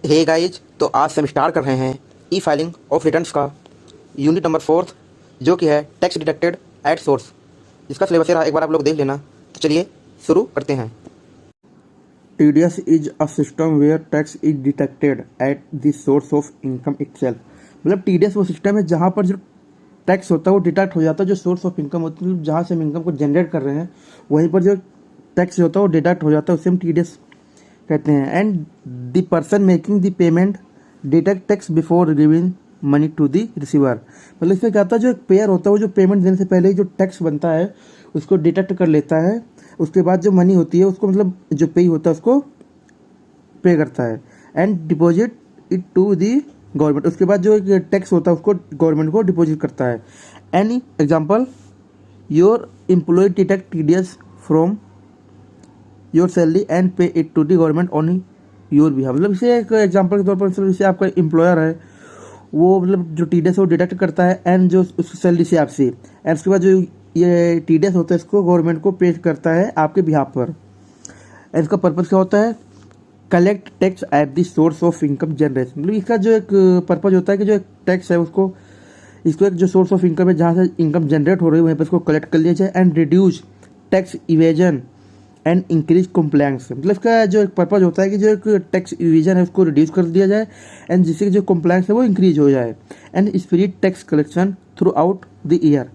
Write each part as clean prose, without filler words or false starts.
Hey guys, तो आज से हम स्टार्ट कर रहे हैं ई फाइलिंग ऑफ रिटर्न्स का यूनिट नंबर 4 जो कि है टैक्स डिडक्टेड एट सोर्स। इसका सिलेबस एक बार आप लोग देख लेना। तो चलिए शुरू करते हैं। TDS is a system where tax is deducted at the source of income itself। मतलब TDS वो सिस्टम है जहाँ पर जो टैक्स होता है वो डिडक्ट हो जाता है जो सोर्स ऑफ इनकम होती है, जहाँ से हम इनकम को जनरेट कर रहे हैं वहीं पर जो टैक्स होता है वो डिडक्ट हो जाता है, उसे हम TDS कहते हैं। And the person making the payment deduct tax before giving money to the receiver. मतलब इसमें क्या होता है, जो एक पेयर होता है वो जो पेमेंट देने से पहले जो टैक्स बनता है उसको डिडक्ट कर लेता है, उसके बाद जो मनी होती है उसको मतलब जो पे होता है उसको पे करता है and deposit it to the government. उसके बाद जो टैक्स होता है उसको गवर्नमेंट को डिपॉजिट करता है। Any example, your employ deduct TDS from your salary and pay it to the government on your behalf. मतलब इसे एक एग्जांपल के तौर पर जैसे आपका एम्प्लॉयर है वो मतलब जो TDS है वो डिडक्ट करता है एंड जो उसकी सैलरी से आपसे, एंड उसके बाद जो ये TDS होता है इसको गवर्नमेंट को पे करता है आपके बिहाफ पर। एंड इसका पर्पज़ क्या होता है, collect tax at the source of income generation. मतलब इसका जो एक पर्पज़ होता है कि जो एक टैक्स है उसको इसको एक जो सोर्स ऑफ इनकम है जहाँ से इनकम जनरेट हो रही है वहीं पर इसको कलेक्ट कर लिया जाए and reduce tax evasion and increase compliance. मतलब इसका जो एक पर्पज़ होता है कि जो एक टैक्स इवेजन है उसको रिड्यूस कर दिया जाए एंड जिससे जो कॉम्प्लायंस है वो इंक्रीज हो जाए and spirit tax collection through out the year.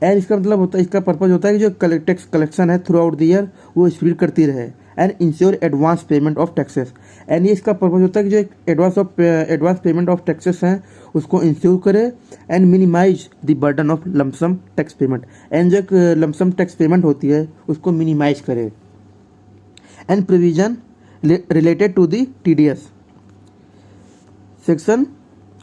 And इसका मतलब होता है, इसका पर्पज़ होता है कि जो टैक्स कलेक्शन है थ्रू आउट द ईयर वो स्पिरिट करती रहे and ensure advance payment of taxes. And ये इसका पर्पज़ होता है कि जो एक एडवांस पेमेंट ऑफ टैक्सेस हैं उसको इंश्योर करे and minimise the burden of lump sum tax payment. And जो एक लमसम टैक्स पेमेंट होती है उसको मिनिमाइज करे। And provision related to the TDS section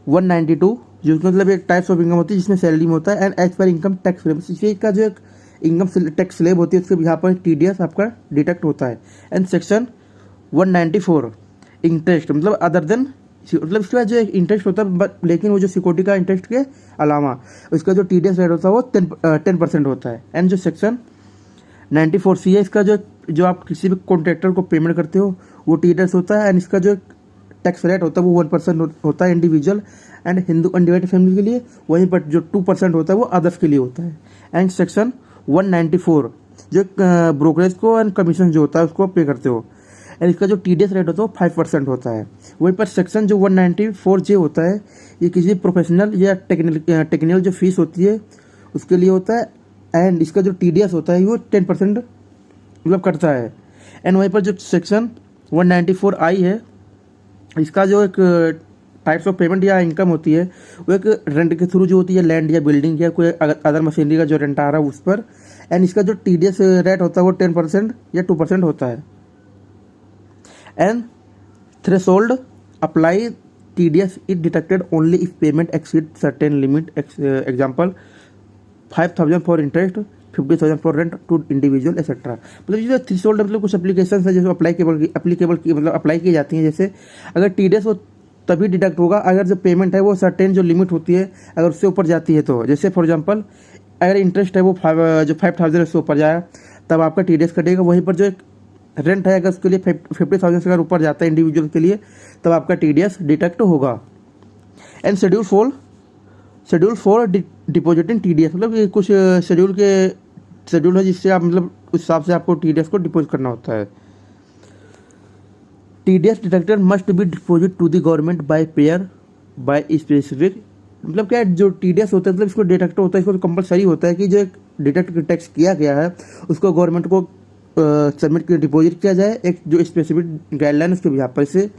192 जो मतलब एक टाइप्स ऑफ इनकम होती है जिसमें सैलरी में होता है and as per income tax slab. इसी का जो एक इनकम टैक्स स्लैब होती है उसके यहाँ पर TDS आपका डिडक्ट होता है। एंड सेक्शन 194 इंटरेस्ट, मतलब अदर देन, मतलब इसके बाद जो इंटरेस्ट होता है लेकिन वो जो सिक्योरिटी का इंटरेस्ट के अलावा उसका जो TDS रेट होता है वो 10% होता है। एंड जो सेक्शन 94C है इसका जो आप किसी भी कॉन्ट्रैक्टर को पेमेंट करते हो वो TDS होता है एंड इसका जो टैक्स रेट होता है वो 1% होता है individual and Hindu undivided family के लिए, वहीं पर जो 2% होता है वो अदर्स के लिए होता है। एंड सेक्शन 194 जो ब्रोकरेज को एंड कमीशन जो होता है उसको पे करते हो एंड इसका जो TDS रेट होता है वो 5% होता है। वहीं पर सेक्शन जो 194J होता है ये किसी प्रोफेशनल या टेक्निकल जो फीस होती है उसके लिए होता है एंड इसका जो TDS होता है वो 10% मतलब करता है। एंड वहीं पर जो सेक्शन 194I है इसका जो एक टाइप्स ऑफ पेमेंट या इनकम होती है वो एक रेंट के थ्रू जो होती है, लैंड या बिल्डिंग या कोई अदर मशीनरी का जो रेंट आ रहा है उस पर। एंड इसका जो TDS रेट होता है वो 10% या 2% होता है। And threshold apply TDS is deducted only if payment exceed certain limit. Example 5,000 for interest, 50,000 for rent to individual etcetera. मतलब ये थ्रेशोल्ड मतलब कुछ एप्लीकेशन है जैसे अप्लीकेबल मतलब अप्लाई की जाती हैं। जैसे अगर TDS वो तभी डिडक्ट होगा अगर जो पेमेंट है वो सर्टेन जो लिमिट होती है अगर उससे ऊपर जाती है तो, जैसे फॉर एग्जांपल अगर इंटरेस्ट है वो 5,000 से ऊपर जाए तब आपका TDS कटेगा। वहीं पर जो एक रेंट है अगर उसके लिए 50,000 से अगर ऊपर जाता है इंडिविजुअल के लिए तब आपका TDS डिडक्ट होगा। And schedule for depositing TDS, मतलब ये कुछ शेड्यूल है जिससे आप मतलब उस हिसाब से आपको TDS को डिपॉजिट करना होता है। TDS deducted must be deposit to the government by payer by specific. मतलब क्या जो TDS होता है मतलब इसको डिडक्ट होता है, इसको कंपलसरी होता है कि जो एक डिडक्ट टैक्स किया गया है उसको गवर्नमेंट को सबमिट डिपॉजिट किया जाए एक जो स्पेसिफिक गाइडलाइन उसके बिहाफ पर। से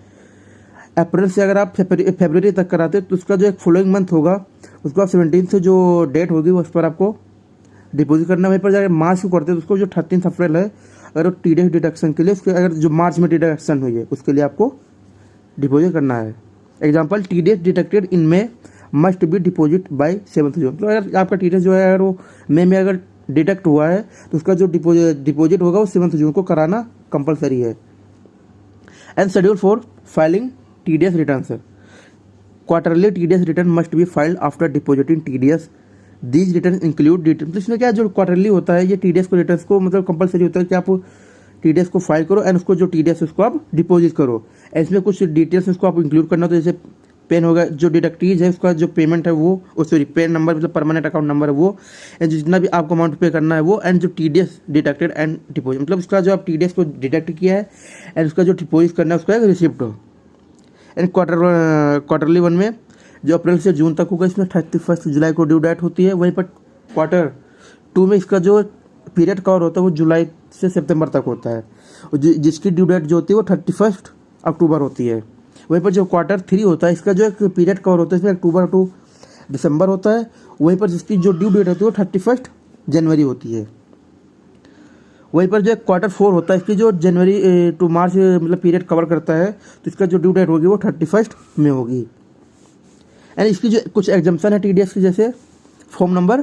अप्रैल से अगर आप फरवरी तक कराते हैं तो उसका जो एक फॉलोइंग मंथ होगा उसको आप 17 से जो डेट होगी उस पर आपको डिपॉजिट करना। वहीं पर अगर मार्च को करते हैं तो उसको जो 13 अप्रैल है अगर TDS डिडक्शन के लिए उसके अगर जो मार्च में डिडक्शन हुई है उसके लिए आपको डिपॉजिट करना है। Example TDS deducted in May must be deposit by 7th June. तो अगर आपका TDS जो है अगर वो मई में अगर डिडक्ट हुआ है तो उसका जो डिपॉजिट होगा वो 7th जून को कराना कंपलसरी है। And schedule for filing TDS return, quarterly TDS return must be filed after depositing TDS। These return include detail, इसमें क्या जो क्वार्टरली होता है ये TDS को रिटर्न को मतलब कंपलसरी होता है कि आप TDS को फाइल करो एंड उसको जो TDS उसको आप डिपॉजिट करो। इसमें कुछ डिटेल्स उसको आप इंक्लूड करना, तो जैसे पेन होगा, जो डिडक्टीज है उसका जो पेमेंट है वो, सॉरी पेन नंबर मतलब परमानेंट अकाउंट नंबर है वो, एंड जितना भी आपको अमाउंट पे करना है वो, एंड जो TDS डिडक्टेड एंड डिपॉजिट मतलब उसका जो आप TDS को डिडक्ट किया है एंड उसका जो डिपॉजिट करना है उसका एक रिसिप्ट हो। एंड क्वार्टरली वन में जो अप्रैल से जून तक होगा, इसमें 31 जुलाई को ड्यू डेट होती है। वहीं पर क्वार्टर 2 में इसका जो पीरियड कवर होता है वो जुलाई से सितंबर तक होता है, और जिसकी ड्यू डेट जो होती है वो 31 अक्टूबर होती है। वहीं पर जो क्वार्टर 3 होता है इसका जो एक पीरियड कवर होता है इसमें अक्टूबर टू दिसंबर होता है। वहीं पर जिसकी जो ड्यू डेट होती है वो 31 जनवरी होती है। वहीं पर जो क्वार्टर 4 होता है इसकी जो जनवरी टू मार्च मतलब पीरियड कवर करता है, तो इसका जो ड्यू डेट होगी वो 31 में होगी। एंड इसकी जो कुछ एग्जाम्पशन है TDS की, जैसे form number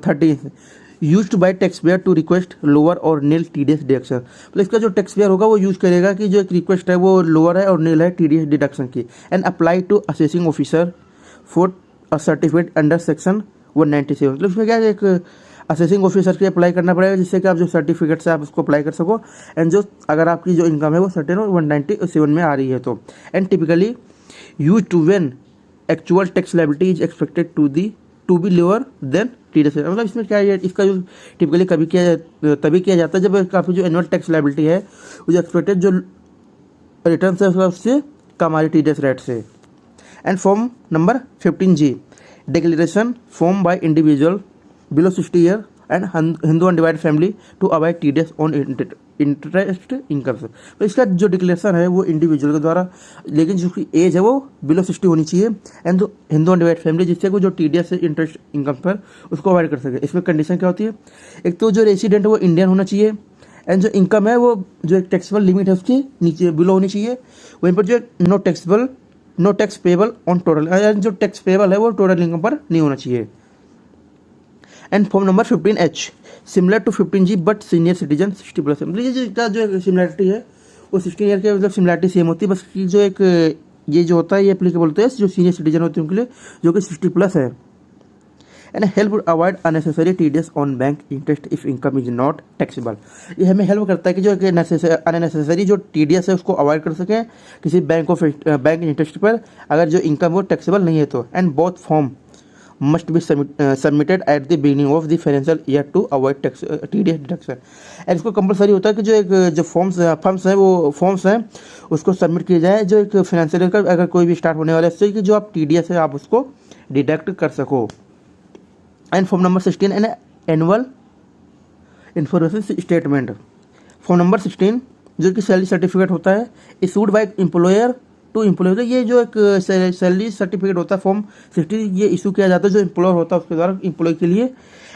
30 used by tax payer to request lower और नील TDS डिडक्शन। मतलब इसका जो टैक्स पेयर होगा वो यूज करेगा कि जो एक रिक्वेस्ट है वो लोअर है और नील है TDS डिडक्शन की। And apply to assessing officer for a certificate under section 197। मतलब इसमें क्या है, एक असेसिंग ऑफिसर के अप्लाई करना पड़ेगा जिससे कि आप जो सर्टिफिकेट से आप उसको अप्लाई कर सको, एंड जो अगर आपकी जो इनकम है वो सर्टेन 197 में आ रही है तो। And typically use to when actual tax liability is expected to be lower than TDS। मतलब इसमें क्या है, इसका जो टिपिकली तभी किया जाता है जब काफ़ी जो एनुअल टैक्स लायबिलिटी है वो जो एक्सपेक्टेड जो रिटर्न है उससे कम आ रही TDS रेट से। And form number 15G declaration form by individual below 60 year and Hindu undivided family to avoid TDS on interest income. तो इसका जो डिक्लेरेशन है वो इंडिविजुअल के द्वारा, लेकिन जिसकी एज है वो बिलो 60 होनी चाहिए, एंड जो हिंदू अनडिवाइडेड फैमिली जिससे वो जो TDS है इंटरेस्ट इनकम पर उसको अवॉइड कर सके। इसमें कंडीशन क्या होती है, एक तो जो रेसिडेंट है वो इंडियन होना चाहिए, एंड जो इनकम है वो जो एक टैक्सेबल लिमिट है उसके नीचे बिलो होनी चाहिए। वहीं पर जो no tax payable on total, जो टैक्स पेबल है वो टोटल इनकम पर नहीं होना चाहिए। And form number 15H similar to 15G but senior citizen 60+। मतलब ये जो सिमिलरिटी है वो 16 ईयर के मतलब सिमिलरिटी सेम होती है, बस जो एक ये जो होता है ये एप्लीकेबल होता है जो सीनियर सिटीजन होते हैं उनके लिए जो कि 60+ है। And help avoid unnecessary TDS on bank interest if income is not taxable. ये हमें हेल्प करता है कि जो अननेसेसरी जो TDS है उसको अवॉइड कर सकें किसी बैंक इंटरेस्ट पर अगर जो इनकम वो टैक्सेबल नहीं है तो। And both form must be submitted at the beginning of the financial year to avoid TDS deduction। And इसको कंपलसरी होता है कि जो फॉर्म्स हैं उसको सबमिट किया जाए जो एक फाइनेंशियल ईयर का अगर कोई भी स्टार्ट होने वाला है, इससे कि जो आप TDS है आप उसको डिडक्ट कर सको। And form number 16 an annual information statement. Form number 16 जो कि सैलरी सर्टिफिकेट होता है issued by employer to employee. तो ये जो एक सैलरी सर्टिफिकेट होता है फॉर्म 60 ये इशू किया जाता है जो एम्प्लॉयर होता है उसके द्वारा एम्प्लॉय के लिए।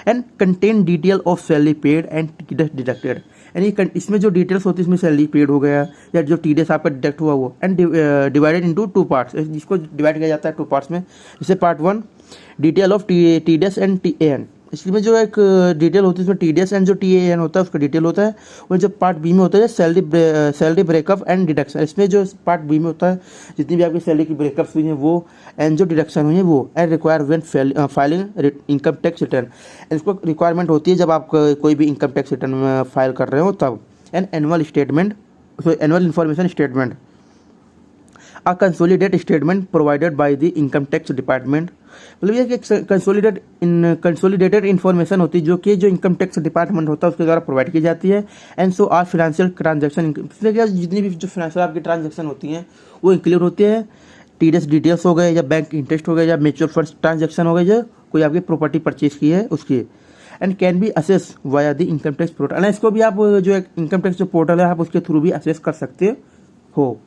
And contain detail of salary paid and TDS deducted. यानी इसमें जो डिटेल्स होती है इसमें सैलरी पेड हो गया या जो TDS आपका डिडक्ट हुआ वो। एंड डिवाइडेड इनटू 2 पार्ट्स, जिसको डिवाइड किया जाता है 2 पार्ट्स में। जैसे part 1 detail of TDS and TAN। इसमें जो एक डिटेल होती है उसमें TDS एंड जो TAN होता है उसका डिटेल होता है। और जो पार्ट बी में होता है सैलरी ब्रेकअप एंड डिडक्शन। इसमें जो पार्ट बी में होता है जितनी भी आपकी सैलरी की ब्रेकअप्स हुई हैं वो एंड जो डिडक्शन हुई है वो। And require when filing income tax return. इसको रिक्वायरमेंट होती है जब आप कोई भी इनकम टैक्स रिटर्न फाइल कर रहे हो तब। And annual information statement a consolidated statement provided by the income tax department. मतलब ये कि कंसोलिडेटेड इन्फॉर्मेशन होती है जो कि जो इनकम टैक्स डिपार्टमेंट होता है उसके द्वारा प्रोवाइड की जाती है। And so are financial transaction, इसमें क्या जितनी भी जो फाइनेंशियल आपकी ट्रांजैक्शन होती हैं वो इंक्लूड होती है। TDS डिटेल्स हो गए या बैंक इंटरेस्ट हो गए या म्यूचुअल फंड ट्रांजैक्शन हो गए जो कोई आपकी प्रॉपर्टी परचेज की है उसकी। And can be assess via the income tax portal. And इसको भी आप जो एक इनकम टैक्स जो पोर्टल है आप उसके थ्रू भी असेस कर सकते हो।